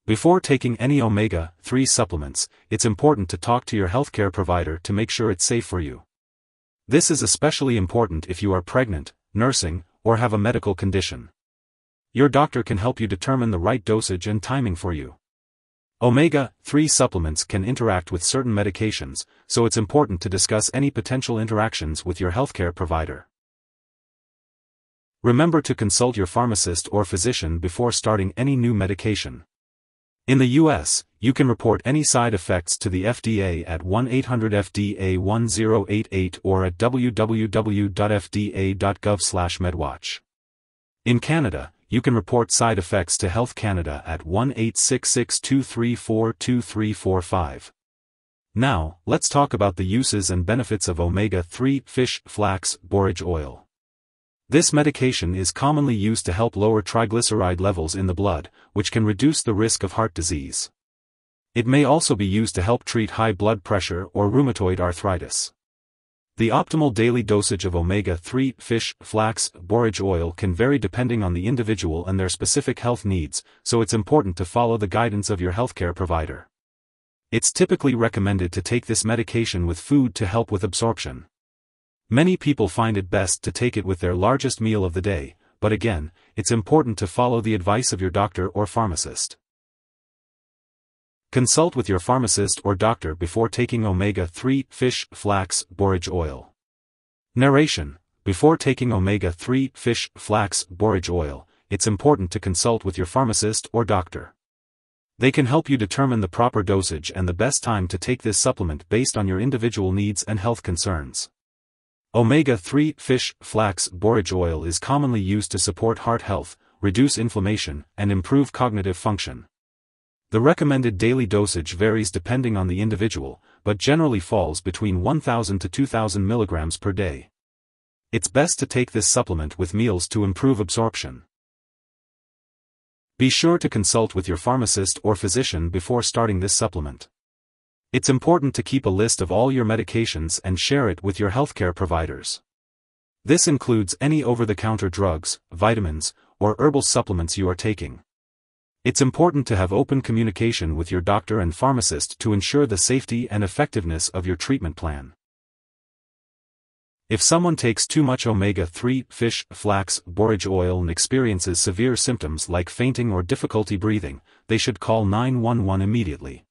Before taking any omega-3 supplements, it's important to talk to your healthcare provider to make sure it's safe for you. This is especially important if you are pregnant, nursing, or have a medical condition. Your doctor can help you determine the right dosage and timing for you. Omega-3 supplements can interact with certain medications, so it's important to discuss any potential interactions with your healthcare provider. Remember to consult your pharmacist or physician before starting any new medication. In the U.S., you can report any side effects to the FDA at 1-800-FDA-1088 or at www.fda.gov/medwatch. In Canada, you can report side effects to Health Canada at 1-866-234-2345. Now, let's talk about the uses and benefits of omega-3 fish flax borage oil. This medication is commonly used to help lower triglyceride levels in the blood, which can reduce the risk of heart disease. It may also be used to help treat high blood pressure or rheumatoid arthritis. The optimal daily dosage of omega-3 fish flax borage oil can vary depending on the individual and their specific health needs, so it's important to follow the guidance of your healthcare provider. It's typically recommended to take this medication with food to help with absorption. Many people find it best to take it with their largest meal of the day, but again, it's important to follow the advice of your doctor or pharmacist. Consult with your pharmacist or doctor before taking omega-3 fish flax borage oil. Narration: before taking omega-3 fish flax borage oil, it's important to consult with your pharmacist or doctor. They can help you determine the proper dosage and the best time to take this supplement based on your individual needs and health concerns. Omega-3 fish flax borage oil is commonly used to support heart health, reduce inflammation, and improve cognitive function. The recommended daily dosage varies depending on the individual, but generally falls between 1,000 to 2,000 mg per day. It's best to take this supplement with meals to improve absorption. Be sure to consult with your pharmacist or physician before starting this supplement. It's important to keep a list of all your medications and share it with your healthcare providers. This includes any over-the-counter drugs, vitamins, or herbal supplements you are taking. It's important to have open communication with your doctor and pharmacist to ensure the safety and effectiveness of your treatment plan. If someone takes too much omega-3 fish flax borage oil and experiences severe symptoms like fainting or difficulty breathing, they should call 911 immediately.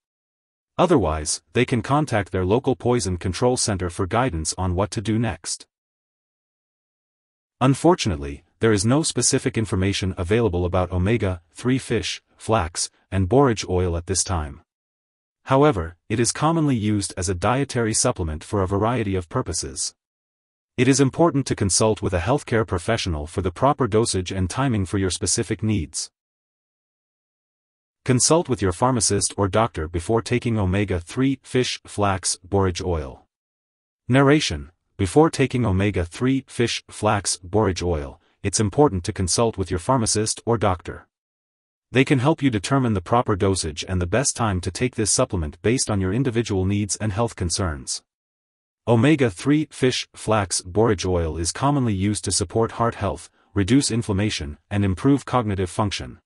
Otherwise, they can contact their local poison control center for guidance on what to do next. Unfortunately, there is no specific information available about omega-3 fish, flax, and borage oil at this time. However, it is commonly used as a dietary supplement for a variety of purposes. It is important to consult with a healthcare professional for the proper dosage and timing for your specific needs. Consult with your pharmacist or doctor before taking omega-3 fish flax borage oil. Narration: before taking omega-3 fish flax borage oil, it's important to consult with your pharmacist or doctor. They can help you determine the proper dosage and the best time to take this supplement based on your individual needs and health concerns. Omega-3 fish flax borage oil is commonly used to support heart health, reduce inflammation, and improve cognitive function.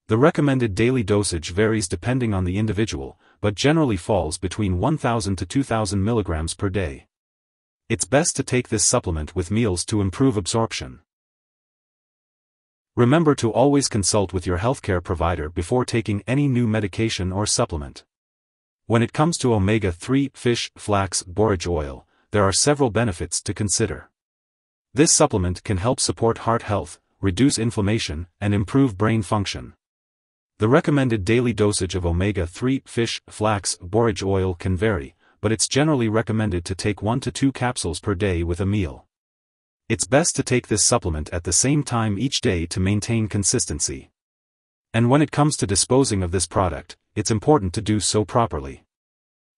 The recommended daily dosage varies depending on the individual, but generally falls between 1,000 to 2,000 mg per day. It's best to take this supplement with meals to improve absorption. Remember to always consult with your healthcare provider before taking any new medication or supplement. When it comes to omega-3 fish flax borage oil, there are several benefits to consider. This supplement can help support heart health, reduce inflammation, and improve brain function. The recommended daily dosage of omega-3 fish flax borage oil can vary, but it's generally recommended to take 1 to 2 capsules per day with a meal. It's best to take this supplement at the same time each day to maintain consistency. And when it comes to disposing of this product, it's important to do so properly.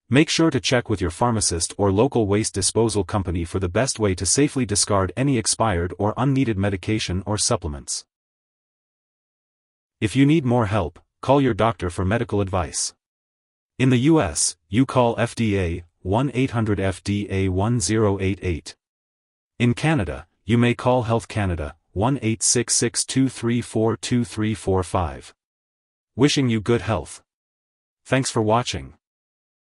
Make sure to check with your pharmacist or local waste disposal company for the best way to safely discard any expired or unneeded medication or supplements. If you need more help, call your doctor for medical advice. In the US, you call FDA 1-800-FDA-1088. In Canada, you may call Health Canada 1-866-234-2345. Wishing you good health. Thanks for watching.